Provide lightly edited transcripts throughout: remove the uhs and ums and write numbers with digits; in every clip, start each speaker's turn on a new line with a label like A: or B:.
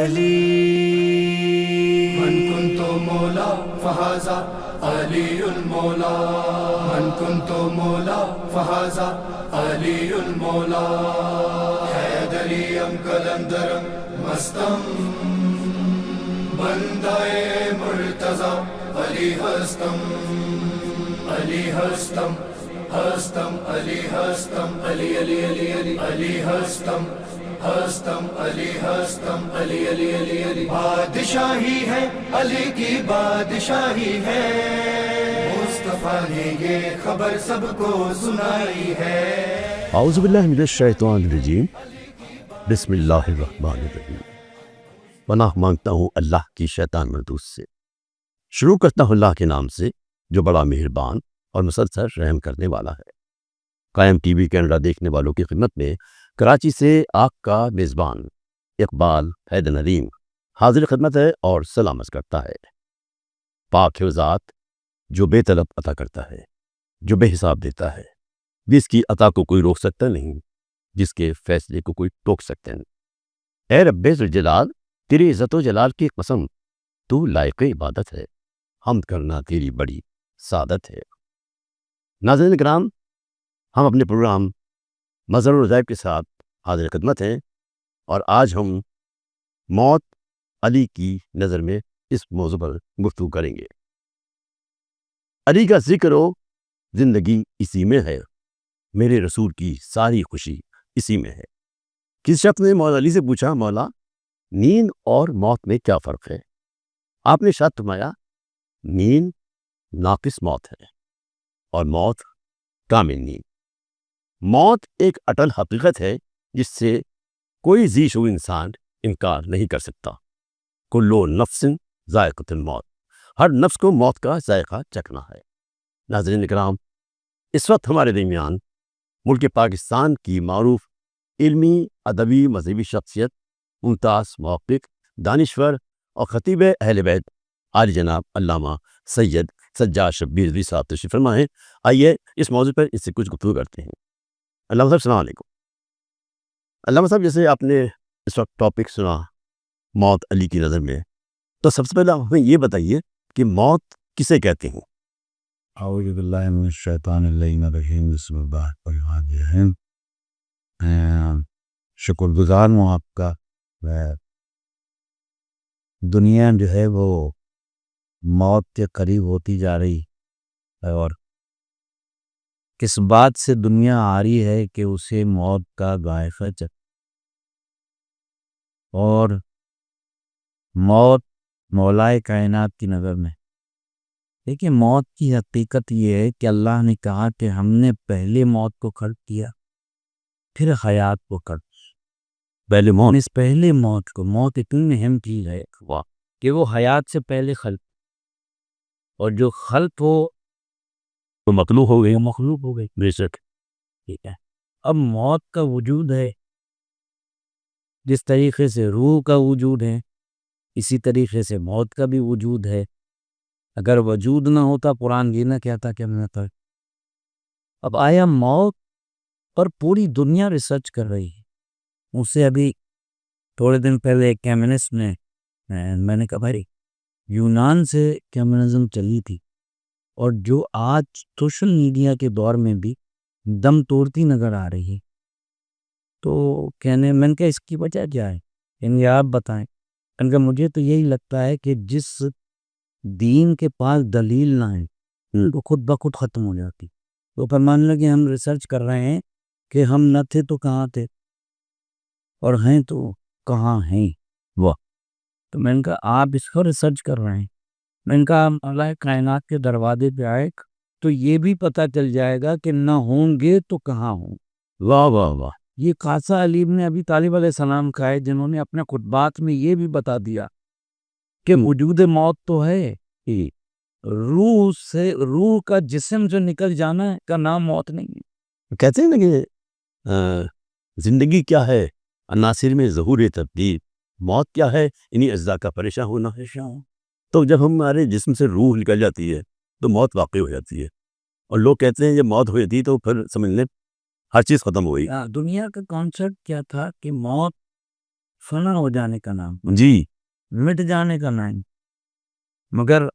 A: علی من كنت مولا فهذا علی المولا من كنت مولا فهذا علی المولا حیدریم کلندرم مستم بندائے مرتضی علی ہستم علی ہستم ہستم علی ہستم علی علی علی علی علی ہستم ہستم علی ہستم علی علی علی علی بادشاہی ہے علی کی بادشاہی ہے مصطفیٰ نے یہ خبر سب کو سنائی ہے
B: اعوذ باللہ من الشیطان الرجیم بسم اللہ الرحمن الرحیم پناہ مانگتا ہوں اللہ کی شیطان مردود سے۔ شروع کرتا ہوں اللہ کے نام سے جو بڑا مہربان اور مسلسل رحم کرنے والا ہے۔ قائم ٹی وی کینیڈا دیکھنے والوں کی خدمت میں کراچی سے آپ کا میزبان اقبال حیدر نریم حاضر خدمت ہے اور سلامت کرتا ہے۔ پاک ہے وہ ذات جو بے طلب عطا کرتا ہے، جو بے حساب دیتا ہے، جس کی عطا کو کوئی روک سکتا نہیں، جس کے فیصلے کو کوئی ٹوک سکتا نہیں۔ اے رب ذوالجلال، تیری عزت و جلال کی قسم، تو لائق عبادت ہے، حمد کرنا تیری بڑی سعادت ہے۔ ناظرین کرام، ہم اپنے پروگرام مظہر الغیب کے ساتھ حاضر خدمت ہیں اور آج ہم موت علی کی نظر میں اس موضوع پر گفتگو کریں گے۔ علی کا ذکر ہو زندگی اسی میں ہے، میرے رسول کی ساری خوشی اسی میں ہے۔ کس شخص نے مولا علی سے پوچھا، مولا نیند اور موت میں کیا فرق ہے؟ آپ نے ارشاد فرمایا، نیند ناقص موت ہے اور موت کامل نیند۔ موت ایک اٹل حقیقت ہے جس سے کوئی ذی شعور انسان انکار نہیں کر سکتا۔ کل نفس ذائقۃ الموت، ہر نفس کو موت کا ذائقہ چکھنا ہے۔ ناظرین اکرام، اس وقت ہمارے درمیان ملک پاکستان کی معروف علمی، ادبی، مذہبی شخصیت، ممتاز محقق، دانشور اور خطیب اہل بیت عالی جناب علامہ سید سجاد شبیر رضوی صاحب تشریف فرما ہیں۔ آئیے اس موضوع پر اس سے کچھ گفتگو کرتے ہیں۔ علامہ صاحب السلام علیکم۔ علامہ صاحب، جیسے آپ نے اس وقت ٹاپک سنا موت علی کی نظر میں، تو سب سے پہلے آپ ہمیں یہ بتائیے کہ موت کسے کہتے ہیں؟
C: اعوذ باللہ من الشیطان الرجیم، بسم اللہ الرحمن الرحیم۔ میں شکر گزار ہوں آپ کا۔ دنیا جو ہے وہ موت کے قریب ہوتی جا رہی ہے، اور کس بات سے دنیا آ رہی ہے کہ اسے موت کا ذائقہ چکھ، اور موت مولائے کائنات کی نظر میں، دیکھیں موت کی حقیقت یہ ہے کہ اللہ نے کہا کہ ہم نے پہلے موت کو خلق کیا، پھر حیات کو خلق۔
B: پہلے موت،
C: اس پہلے موت کو، موت اتنی اہم چیز ہے کہ وہ حیات سے پہلے خلق، اور جو خلق ہو
B: تو مخلوق ہو گئی،
C: وہ مخلوق ہو گئی۔
B: بے شک۔
C: ٹھیک ہے، اب موت کا وجود ہے، جس طریقے سے روح کا وجود ہے اسی طریقے سے موت کا بھی وجود ہے۔ اگر وجود نہ ہوتا قرآن یہ نہ کہتا کہ میں تھا۔ اب آیا موت پر پوری دنیا ریسرچ کر رہی ہے۔ مجھ سے ابھی تھوڑے دن پہلے ایک کیمنسٹ نے، میں نے کہا بھائی یونان سے کیمنزم چلی تھی، اور جو آج سوشل میڈیا کے دور میں بھی دم توڑتی نظر آ رہی ہے، تو میں نے کہا اس کی وجہ کیا ہے؟ یعنی آپ بتائیں۔ میں نے کہا مجھے تو یہی لگتا ہے کہ جس دین کے پاس دلیل نہ ہے وہ خود بخود ختم ہو جاتی۔ تو پھر مان لیں کہ ہم ریسرچ کر رہے ہیں کہ ہم نہ تھے تو کہاں تھے، اور ہیں تو کہاں ہیں۔
B: واہ۔
C: تو میں نے کہا آپ اس کو ریسرچ کر رہے ہیں، میں نے کہا اللہ کائنات کے دروازے پہ آئے تو یہ بھی پتہ چل جائے گا کہ نہ ہوں گے تو کہاں ہوں۔
B: واہ واہ واہ۔
C: یہ خاصہ علی ابن ابی طالب علیہ السلام کا ہے، جنہوں نے اپنے خطبات میں یہ بھی بتا دیا کہ وجود موت تو ہے، روح سے، روح کا جسم جو نکل جانا ہے کا نام موت نہیں ہے۔
B: کہتے ہیں نا کہ زندگی کیا ہے عناصر میں ظہور تبدیل، موت کیا ہے انہی اجزاء کا پریشان ہونا۔ تو جب ہمارے جسم سے روح نکل جاتی ہے تو موت واقع ہو جاتی ہے، اور لوگ کہتے ہیں جب موت ہوئی تھی تو پھر سمجھ لیں ہر چیز ختم ہو گئی۔
C: دنیا کا کانسیپٹ کیا تھا کہ موت فنا ہو جانے کا نام،
B: جی
C: مٹ جانے کا نام، مگر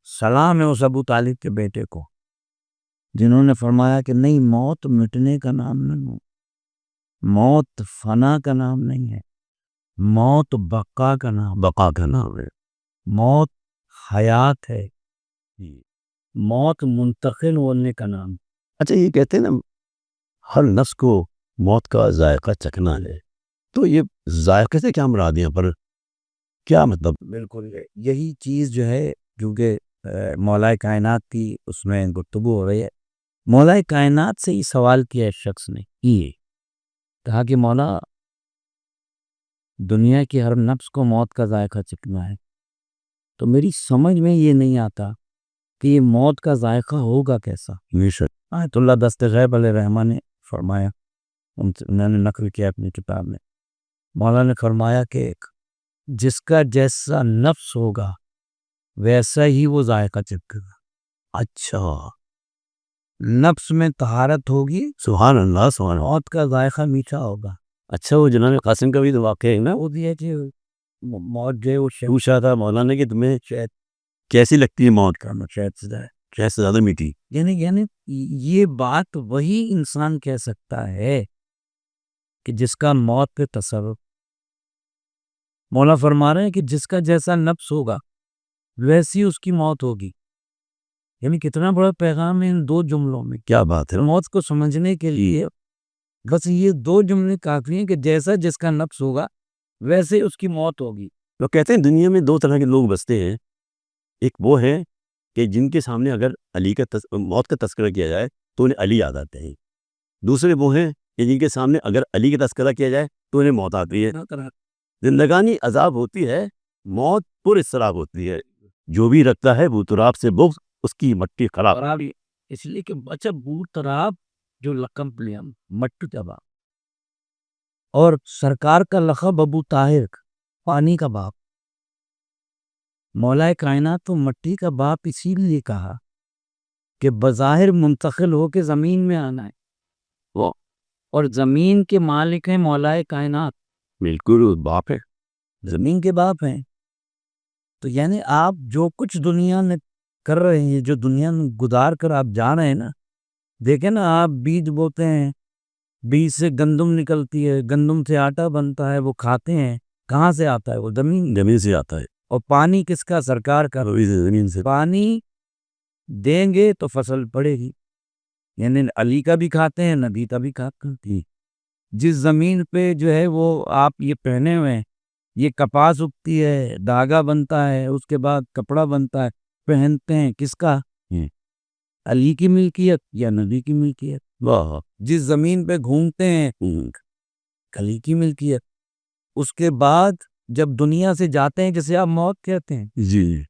C: سلام ہے اس ابو طالب کے بیٹے کو جنہوں نے فرمایا کہ نہیں، موت مٹنے کا نام نہیں ہے، موت فنا کا نام نہیں ہے، موت بقا کا نام،
B: بقا کا نام ہے.
C: موت حیات ہے، موت منتقل ہونے کا نام.
B: اچھا یہ کہتے ہیں نا ہر نفس کو موت کا ذائقہ چکھنا ہے، تو یہ ذائقے سے کیا مراد ہے یہاں پر، کیا مطلب؟
C: بالکل یہی چیز جو ہے، کیونکہ مولا کائنات کی اس میں گفتگو ہو رہی ہے. مولا کائنات سے ہی سوال کیا ہے شخص نے، یہ کہا کہ مولا دنیا کی ہر نفس کو موت کا ذائقہ چکھنا ہے، تو میری سمجھ میں یہ نہیں آتا کہ یہ موت کا ذائقہ ہوگا کیسا. آیت اللہ دست غیب علیہ رحمٰن نے فرمایا، انہوں نے نقل کیا اپنی کتاب میں، مولا نے فرمایا کہ جس کا جیسا نفس ہوگا ویسا ہی وہ ذائقہ چکھے گا.
B: اچھا
C: نفس میں طہارت ہوگی،
B: سبحان اللہ سبحان اللہ.
C: موت کا ذائقہ میٹھا ہوگا.
B: اچھا وہ جناب قاسم کا بھی تو واقعہ ہے نا،
C: وہ بھی ہے کہ موت جو ہے وہ
B: پوچھا تھا مولانا کہ تمہیں کیسی لگتی ہے موت،
C: شاید سے
B: شاید سے زیادہ میٹھی.
C: یعنی یہ بات وہی انسان کہہ سکتا ہے کہ جس کا موت پہ تصور. مولا فرما رہے ہیں کہ جس کا جیسا نفس ہوگا ویسی اس کی موت ہوگی. یعنی کتنا بڑا پیغام ہے ان دو جملوں میں.
B: کیا بات ہے.
C: موت کو سمجھنے کے لیے بس یہ دو جملے کافی ہیں کہ جیسا جس کا نفس ہوگا ویسے اس کی موت ہوگی.
B: وہ کہتے ہیں دنیا میں دو طرح کے لوگ بستے ہیں، ایک وہ ہے کہ جن کے سامنے اگر علی کا موت کا تذکرہ کیا جائے تو انہیں علی یاد آتے ہیں. دوسرے وہ ہیں کہ جن کے سامنے اگر علی کا تذکرہ کیا جائے تو انہیں موت آتی ہے. زندگانی عذاب ہوتی ہے، موت پر اضطراب ہوتی ہے. جو بھی رکھتا ہے وہ تراب سے بغض، اس کی مٹی خراب.
C: اس لیے کہ بچہ بو تراب جو لقب لیا مٹی کا باپ، اور سرکار کا لقب ابو طاہر پانی کا باپ. مولا کائنات تو مٹی کا باپ اسی لیے کہا کہ بظاہر منتقل ہو کے زمین میں آنا ہے، وہ اور زمین کے مالک ہیں مولا کائنات.
B: بالکل باپ ہے،
C: زمین کے باپ ہیں. تو یعنی آپ جو کچھ دنیا میں کر رہے ہیں، جو دنیا میں گزار کر آپ جا رہے ہیں نا، دیکھیں نا آپ بیج بوتے ہیں، بیج سے گندم نکلتی ہے، گندم سے آٹا بنتا ہے، وہ کھاتے ہیں. کہاں سے آتا ہے؟ وہ
B: زمین سے آتا ہے.
C: اور پانی کس کا؟ سرکار کا.
B: زمین سے
C: پانی دیں گے تو فصل پڑے گی. یعنی علی کا بھی کھاتے ہیں، نبی کا بھی کھاتے ہیں. جس زمین پہ جو ہے وہ آپ یہ پہنے ہوئے ہیں، یہ کپاس اگتی ہے، دھاگا بنتا ہے، اس کے بعد کپڑا بنتا ہے، پہنتے ہیں، کس کا؟ علی کی ملکیت یا نبی کی ملکیت.
B: واہ.
C: جس زمین پہ گھومتے ہیں علی کی ملکیت. اس کے بعد جب دنیا سے جاتے ہیں جسے آپ موت کہتے ہیں،
B: جی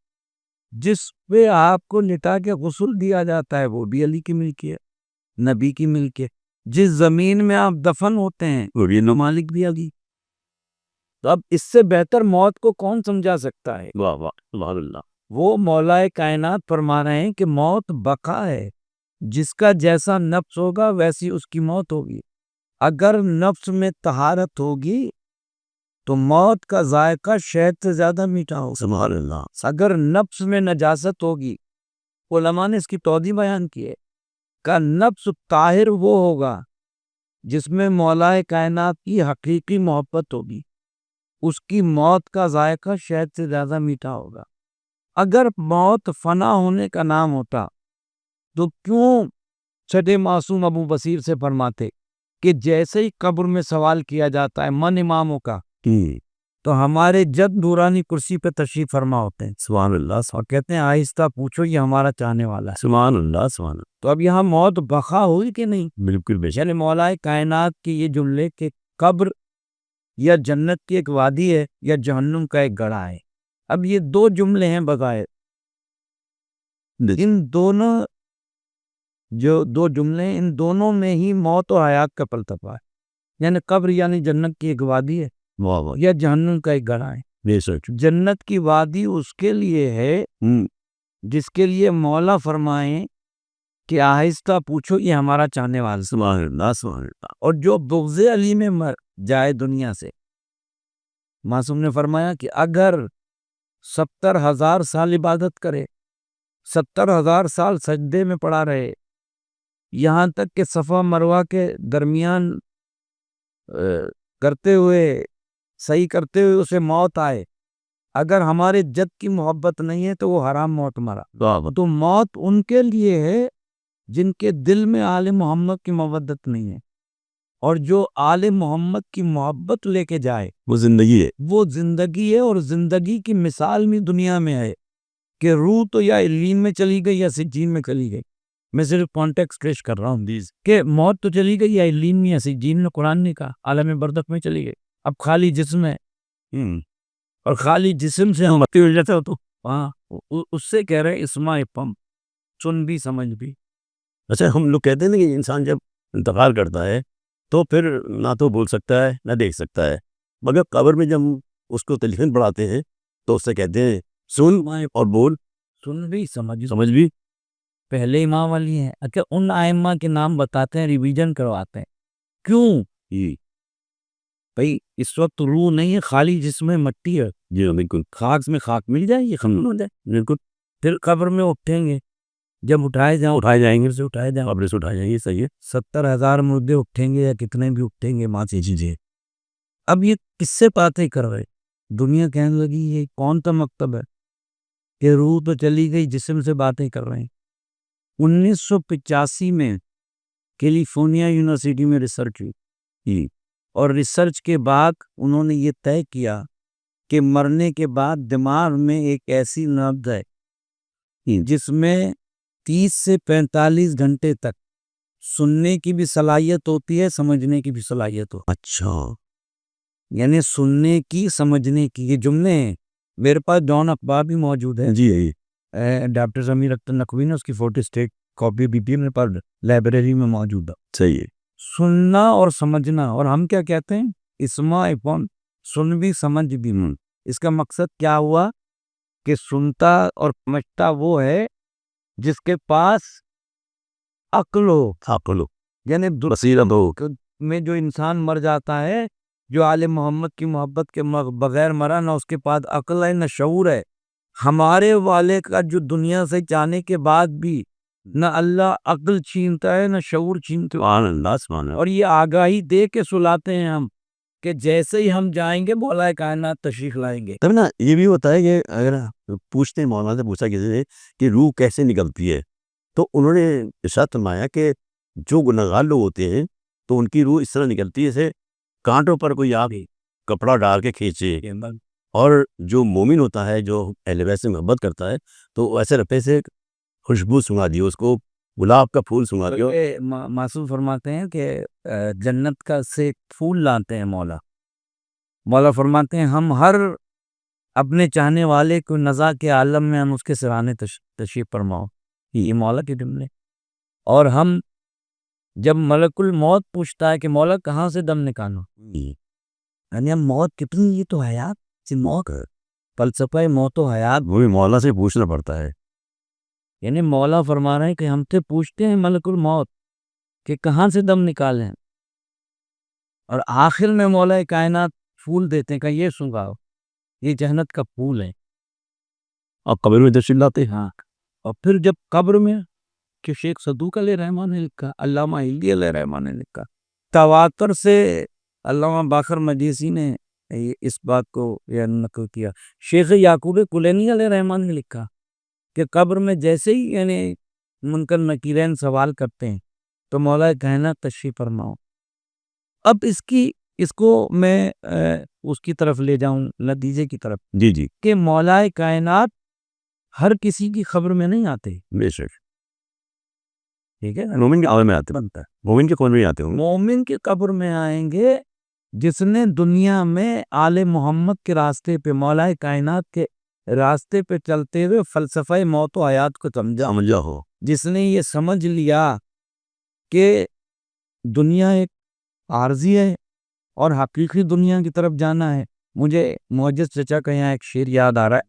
C: جس پہ آپ کو لٹا کے غسل دیا جاتا ہے وہ بھی علی کی ملکیت، نبی کی ملکیت. جس زمین میں آپ دفن ہوتے ہیں وہ بھی مالک بھی علی. تو اب اس سے بہتر موت کو کون سمجھا سکتا ہے؟
B: واہ واہ سبحان اللہ.
C: وہ مولا کائنات فرما رہے ہیں کہ موت بقا ہے، جس کا جیسا نفس ہوگا ویسی اس کی موت ہوگی. اگر نفس میں طہارت ہوگی تو موت کا ذائقہ شہد سے زیادہ میٹھا ہوگا.
B: سبحان اللہ.
C: اگر نفس میں نجاست ہوگی، علماء نے اس کی توضیح بیان کی ہے کہ نفس طاہر وہ ہوگا جس میں مولا کائنات کی حقیقی محبت ہوگی، اس کی موت کا ذائقہ شہد سے زیادہ میٹھا ہوگا. اگر موت فنا ہونے کا نام ہوتا تو کیوں چھٹے معصوم ابو بصیر سے فرماتے کہ جیسے ہی قبر میں سوال کیا جاتا ہے من اماموں کا، تو ہمارے جد نورانی کرسی پہ تشریف فرما ہوتے ہیں.
B: سبحان اللہ.
C: اور کہتے ہیں آہستہ پوچھو یہ ہمارا چاہنے والا ہے.
B: سبحان اللہ سبحان اللہ.
C: تو اب یہاں موت بقا ہوئی کہ نہیں؟
B: بالکل بے شک.
C: یعنی مولا کائنات کے یہ جملے کہ قبر یا جنت کی ایک وادی ہے یا جہنم کا ایک گڑھا ہے. اب یہ دو جملے ہیں بظاہر، ان دونوں جو دو جملے ہیں ان دونوں میں ہی موت و حیات کا فلسفہ ہے. یعنی قبر یعنی جنت کی ایک وادی ہے
B: واہ واہ.
C: یا جہنم کا ایک گڑھا ہے.
B: بے شک.
C: جنت کی وادی اس کے لیے ہے جس کے لیے مولا فرمائیں کہ آہستہ پوچھو یہ ہمارا چاہنے والا.
B: سبحان اللہ سبحان اللہ.
C: اور جو بغض علی میں مر جائے دنیا سے معصوم نے فرمایا کہ اگر 70,000 سال عبادت کرے، 70,000 سال سجدے میں پڑا رہے، یہاں تک کہ صفا مروہ کے درمیان کرتے ہوئے صحیح کرتے ہوئے اسے موت آئے، اگر ہمارے جد کی محبت نہیں ہے تو وہ حرام موت مرا۔ تو موت ان کے لیے ہے جن کے دل میں آل محمد کی محبت نہیں ہے، اور جو آل محمد کی محبت لے کے جائے
B: وہ زندگی ہے،
C: وہ زندگی ہے، اور زندگی کی مثال بھی دنیا میں ہے کہ روح تو یا علین میں چلی گئی یا سجین میں چلی گئی۔ میں صرف کانٹیکسٹ پیش کر رہا ہوں کہ موت تو چلی گئی یا علین میں یا سجین میں، قرآن نے کہا عالم برزخ میں چلی گئی، اب خالی جسم ہے، اور خالی جسم سے ہم بتی ہو جاتے ہو تو ہاں اس سے کہہ رہے اسماء پم، سن بھی سمجھ بھی۔
B: اچھا ہم لوگ کہتے ہیں نا کہ انسان جب انتقال کرتا ہے تو پھر نہ تو بول سکتا ہے نہ دیکھ سکتا ہے، مگر قبر میں جب اس کو تلقین پڑھاتے ہیں تو اس سے کہتے ہیں سن اور بول،
C: سن بھی
B: سمجھ بھی۔
C: پہلے امام والی ہیں، اچھا ان ائمہ کے نام بتاتے ہیں، ریویژن کرواتے ہیں، کیوں بھئی اس وقت روح نہیں ہے، خالی جسم میں مٹی ہے،
B: جی بالکل،
C: خاک میں خاک مل جائے گی، ختم ہو جائے بالکل، پھر قبر میں اٹھیں گے، جب اٹھائے جائیں گے،
B: قبر سے اٹھائے جائیں گے، صحیح ہے۔
C: 70,000 مردے اٹھیں گے یا کتنے بھی اٹھیں گے ماں سے چیزیں۔ اب یہ کس سے باتیں کر رہے؟ دنیا کہنے لگی یہ کون سا مکتب ہے کہ روح تو چلی گئی جسم سے باتیں کر رہے ہیں۔ 1985 میں کیلیفورنیا یونیورسٹی میں ریسرچ ہوئی، اور ریسرچ کے بعد انہوں نے یہ طے کیا کہ مرنے کے بعد دماغ میں ایک ایسی نبض ہے جس میں 30 سے 45 گھنٹے تک سننے کی بھی صلاحیت ہوتی ہے، سمجھنے کی بھی صلاحیت ہوتی ہے۔
B: اچھا،
C: یعنی سننے کی، سمجھنے کی، یہ جملے ہیں۔ میرے پاس ڈان اخبار بھی موجود ہے،
B: جی
C: ڈاکٹر ضمیر اختر نقوی نے اس کی فوٹو اسٹیٹ کاپی بھی میرے پاس لائبریری میں موجود ہے۔
B: صحیح ہے،
C: سننا اور سمجھنا، اور ہم کیا کہتے ہیں اسماء فہم، سن بھی سمجھ بھی۔ اس کا مقصد کیا ہوا کہ سنتا اور سمجھتا وہ ہے جس کے پاس عقل ہو، یعنی
B: بصیرت ہو۔
C: میں جو انسان مر جاتا ہے، جو آل محمد کی محبت کے بغیر مرا، نہ اس کے پاس عقل ہے نہ شعور ہے۔ ہمارے والے کا جو دنیا سے جانے کے بعد بھی نہ اللہ عقل چھینتا ہے نہ شعور چھینتا ہے، اور یہ آگاہی دے کے سلاتے ہیں ہم کہ جیسے ہی ہم جائیں گے مولا کائنات تشریف لائیں گے۔
B: تب نا یہ بھی ہوتا ہے کہ اگر پوچھتے ہیں، مولانا سے پوچھا کسی نے کہ روح کیسے نکلتی ہے، تو انہوں نے ارشاد فرمایا کہ جو گنہگار لوگ ہوتے ہیں تو ان کی روح اس طرح نکلتی ہے جیسے کانٹوں پر کوئی آپ کپڑا ڈال کے کھینچے، اور جو مومن ہوتا ہے، جو اہل بیت سے محبت کرتا ہے، تو ایسے رفے سے خوشبو سنگا دی، اس کو گلاب کا پھول سنگا دیا۔
C: معصوم فرماتے ہیں کہ جنت کا سے پھول لاتے ہیں مولا فرماتے ہیں ہم ہر اپنے چاہنے والے کو نزا کے عالم میں ہم اس کے سرانے تشریف فرماؤ، یہ مولا کے جملے۔ اور ہم جب ملک الموت پوچھتا ہے کہ مولا کہاں سے دم نکالو، یعنی ہم موت کتنی، یہ تو حیات موت ہے، فلسفہ موت و حیات
B: وہ بھی مولا سے پوچھنا پڑتا ہے۔
C: یعنی مولا فرما رہے ہیں کہ ہم سے پوچھتے ہیں ملک الموت کہ کہاں سے دم نکالیں، اور آخر میں مولا کائنات پھول دیتے ہیں کہ یہ سنگاؤ، یہ جنت کا پھول ہے،
B: اور قبر میں تشریف لاتے ہیں۔
C: ہاں، اور پھر جب قبر میں کہ شیخ صدوق علیہ رحمان نے لکھا، علامہ ہلدی علیہ رحمان نے لکھا، تواتر سے علامہ باقر مجیسی نے اس بات کو نقل کیا، شیخ یعقوب کلینی علیہ رحمان نے لکھا کہ قبر میں جیسے ہی یعنی منکر نکیرین سوال کرتے ہیں تو مولا کائنات تشریف فرماؤ۔ اب اس کو میں اس کی طرف لے جاؤں، نتیجے کی طرف،
B: جی
C: کہ مولا کائنات ہر کسی کی خبر میں نہیں آتے،
B: بے شک،
C: ٹھیک ہے،
B: مومن کے قبر میں آتے،
C: بنتا ہے،
B: مومن کے قبر میں آتے ہوں۔
C: مومن کی قبر میں آئیں گے جس نے دنیا میں آل محمد کے راستے پہ، مولا کائنات کے راستے پہ چلتے ہوئے فلسفہ موت و حیات کو
B: سمجھا ہو،
C: جس نے یہ سمجھ لیا کہ دنیا ایک عارضی ہے اور حقیقی دنیا کی طرف جانا ہے۔ مجھے معجز چچا کا یہاں ایک شعر یاد آ رہا ہے،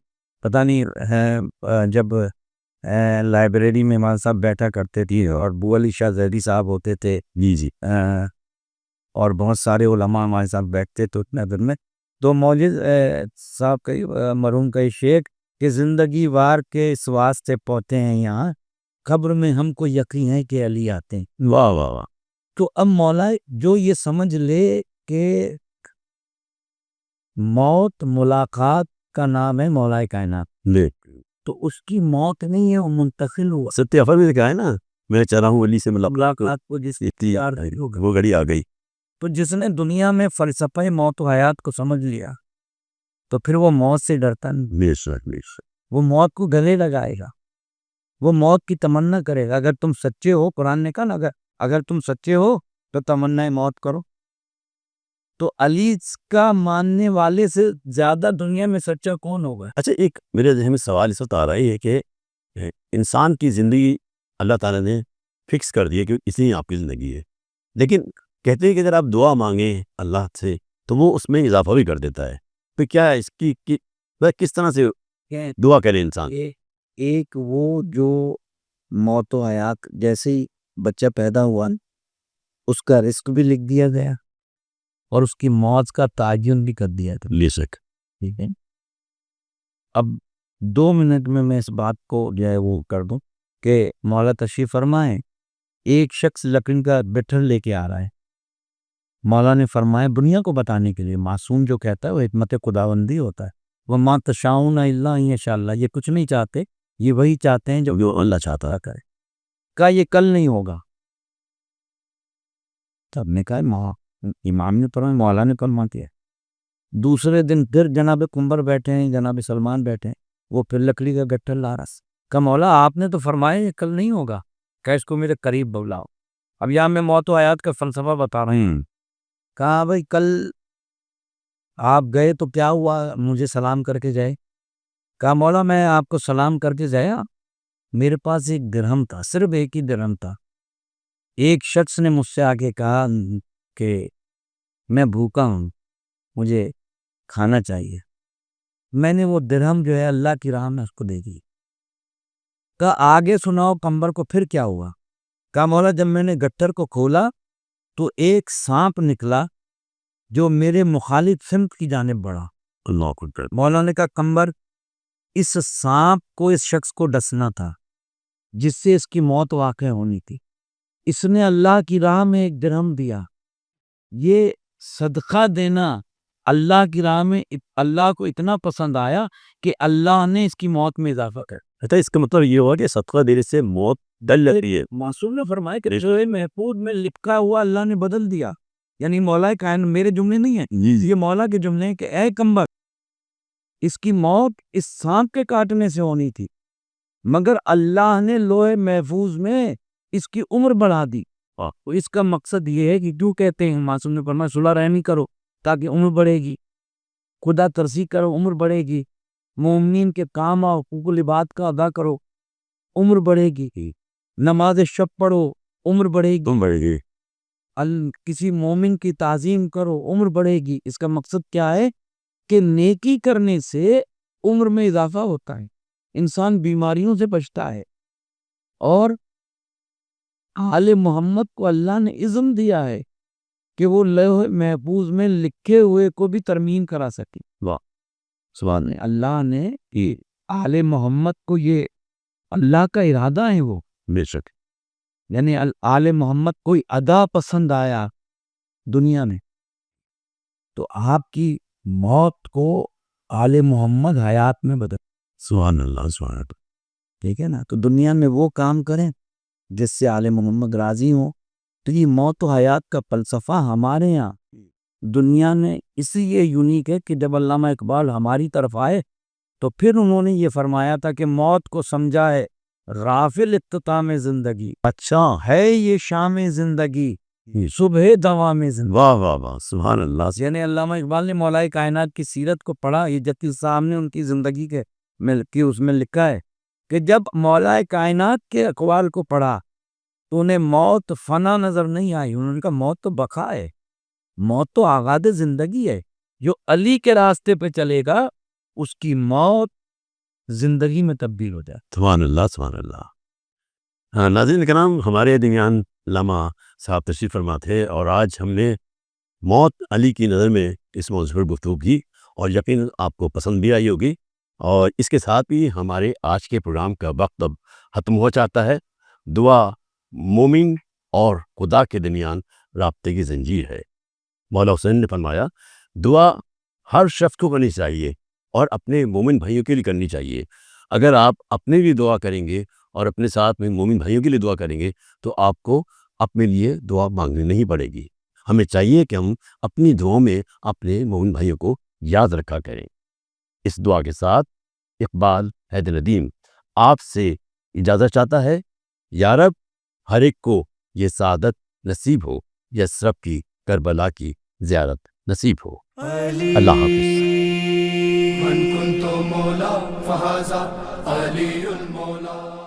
C: پتہ نہیں جب لائبریری میں امام صاحب بیٹھا کرتے تھے اور بو علی شاہ زیدی صاحب ہوتے تھے،
B: جی
C: اور بہت سارے علماء ہمارے ساتھ بیٹھتے تو اتنا دن میں تو مولوی صاحب کا مرحوم کا شیخ کہ زندگی وار کے اس واسطے پہنچے ہیں یہاں، قبر میں ہم کو یقین ہے کہ علی آتے ہیں۔
B: واہ واہ واہ،
C: تو اب مولا جو یہ سمجھ لے کہ موت ملاقات کا نام ہے مولا کائنات،
B: لے
C: تو اس کی موت نہیں ہے، وہ منتقل ہوا
B: ستیہ افر میں کہا ہے نا، میں چاہ رہا ہوں علی سے
C: ملاقات کو جس
B: اتنی
C: اختیار ہوگا۔
B: وہ گھڑی آ گئی۔
C: تو جس نے دنیا میں فلسفہ موت و حیات کو سمجھ لیا تو پھر وہ موت سے ڈرتا نہیں،
B: بے شک بے شک،
C: وہ موت کو گلے لگائے گا، وہ موت کی تمنا کرے گا۔ اگر تم سچے ہو، قرآن نے کہا نا اگر تم سچے ہو تو تمنا موت کرو۔ تو علی کا ماننے والے سے زیادہ دنیا میں سچا کون ہوگا؟
B: اچھا ایک میرے ذہن میں سوال اس وقت آ رہا ہے کہ انسان کی زندگی اللہ تعالیٰ نے فکس کر دی ہے کہ اسی آپ کی زندگی ہے، لیکن کہتے ہیں کہ اگر آپ دعا مانگیں اللہ سے تو وہ اس میں اضافہ بھی کر دیتا ہے، تو کیا اس کی کس طرح سے دعا کرے انسان؟
C: ایک وہ جو موت و حیات، جیسے ہی بچہ پیدا ہوا اس کا رزق بھی لکھ دیا گیا اور اس کی موت کا تعین بھی کر دیا تھا۔
B: لے سک
C: ٹھیک ہے، اب 2 منٹ میں اس بات کو جو ہے وہ کر دوں کہ مولا تشریف فرمائیں، ایک شخص لکڑی کا بٹھر لے کے آ رہا ہے، مولا نے فرمایا دنیا کو بتانے کے لیے، معصوم جو کہتا ہے وہ حکمت خداوندی ہوتا ہے، وہ ما تشاؤون الا ان یشاء اللہ، یہ کچھ نہیں چاہتے، یہ وہی چاہتے ہیں جو
B: اللہ چاہتا ہے۔
C: کرے۔ کہا یہ کل نہیں ہوگا، تب نے کہا امام نے فرمایا مولا نے فرمایا ہے۔ دوسرے دن پھر جناب کمبر بیٹھے ہیں، جناب سلمان بیٹھے ہیں، وہ پھر لکڑی کا گٹھر لا رہا، کہا مولا آپ نے تو فرمایا یہ کل نہیں ہوگا، کہ اس کو میرے قریب بلاؤ۔ اب یہاں میں موت و حیات کا فلسفہ بتا رہا ہوں۔ کہا بھائی کل آپ گئے تو کیا ہوا، مجھے سلام کر کے جائے۔ کہا مولا میں آپ کو سلام کر کے جایا، میرے پاس ایک درہم تھا، صرف ایک ہی درہم تھا۔ ایک شخص نے مجھ سے آگے کہا کہ میں بھوکا ہوں، مجھے کھانا چاہیے، میں نے وہ درہم جو ہے اللہ کی راہ میں اس کو دے دی۔ کہا آگے سناؤ کمبر کو پھر کیا ہوا۔ کہا مولا جب میں نے گٹھر کو کھولا تو ایک سانپ نکلا جو میرے مخالف سمت کی جانب بڑھا۔
B: اللہ اکبر۔
C: مولا نے کہا کمبر اس سانپ کو اس شخص کو ڈسنا تھا جس سے اس کی موت واقع ہونی تھی، اس نے اللہ کی راہ میں ایک درہم دیا۔ یہ صدقہ دینا اللہ کی راہ میں اللہ کو اتنا پسند آیا کہ اللہ نے اس کی موت میں اضافہ کر۔
B: اچھا اس کا مطلب یہ ہوا کہ صدقہ دینے سے موت ڈل جاتی ہے۔
C: معصوم نے فرمایا کہ جو محفوظ میں لپکا ہوا اللہ نے بدل دیا، یعنی مولا کائن میرے جملے نہیں ہیں، یہ مولا کے جملے ہیں کہ اے کمبر اس کی موت اس سانپ کے کاٹنے سے ہونی تھی، مگر اللہ نے لوح محفوظ میں اس کی عمر بڑھا دی۔ تو اس کا مقصد یہ ہے کہ کیوں کہتے ہیں، معصوم نے فرمایا صلح رحمی کرو تاکہ عمر بڑھے گی، خدا ترسی کرو عمر بڑھے گی، مومنین کے کام آؤ، حقوق العباد کا ادا کرو عمر بڑھے گی، نماز شب پڑھو عمر بڑھے گی، کسی مومن کی تعظیم کرو عمر بڑھے گی۔ اس کا مقصد کیا ہے کہ نیکی کرنے سے عمر میں اضافہ ہوتا ہے، انسان بیماریوں سے بچتا ہے، اور آل محمد کو اللہ نے اذن دیا ہے کہ وہ لوح محفوظ میں لکھے ہوئے کو بھی ترمیم کرا سکے۔
B: واہ سبحان اللہ۔
C: اللہ نے آل محمد کو، یہ اللہ کا ارادہ ہے، وہ
B: بے شک
C: یعنی آل محمد کوئی ادا پسند آیا دنیا میں تو آپ کی موت کو آل محمد حیات میں بدل۔
B: سبحان اللہ سبحان اللہ۔
C: ٹھیک ہے نا، تو دنیا میں وہ کام کریں جس سے آل محمد راضی ہوں۔ تو یہ موت و حیات کا فلسفہ ہمارے یہاں دنیا میں اسی لیے یونیک ہے کہ جب علامہ اقبال ہماری طرف آئے تو پھر انہوں نے یہ فرمایا تھا کہ موت کو سمجھا ہے غافل اختتام زندگی، اچھا ہے یہ شام زندگی صبح دوام زندگی۔
B: واہ واہ واہ سبحان اللہ۔
C: یعنی علامہ اقبال نے مولا کائنات کی سیرت کو پڑھا، یہ جتی صاحب نے ان کی زندگی کے اس میں لکھا ہے کہ جب مولا کائنات کے اقوال کو پڑھا تو انہیں موت فنا نظر نہیں آئی، انہوں نے کہا موت تو بقا ہے، موت تو آغاز زندگی ہے، جو علی کے راستے پہ چلے گا اس کی موت زندگی میں تبدیل ہو جائے۔
B: سبحان اللہ سبحان اللہ۔ ناظرین کرام، ہمارے درمیان علامہ صاحب تشریف فرما تھے اور آج ہم نے موت علی کی نظر میں اس موضوع پر گفتگو کی۔ اور یقیناً آپ کو پسند بھی آئی ہوگی۔ اور اس کے ساتھ ہی ہمارے آج کے پروگرام کا وقت اب ختم ہو جاتا ہے۔ دعا مومن اور خدا کے درمیان رابطے کی زنجیر ہے۔ مولا حسین نے فرمایا دعا ہر شخص کو کرنی چاہیے اور اپنے مومن بھائیوں کے لیے کرنی چاہیے۔ اگر آپ اپنے لیے دعا کریں گے اور اپنے ساتھ میں مومن بھائیوں کے لیے دعا کریں گے تو آپ کو اپنے لیے دعا مانگنی نہیں پڑے گی۔ ہمیں چاہیے کہ ہم اپنی دعاؤں میں اپنے مومن بھائیوں کو یاد رکھا کریں۔ اس دعا کے ساتھ اقبال حیدر ندیم آپ سے اجازت چاہتا ہے۔ یا رب ہر ایک کو یہ سعادت نصیب ہو، یثرب کی کربلا کی زیارت نصیب ہو۔ اللہ حافظ۔
A: من كنت مولا فهذا علي المولى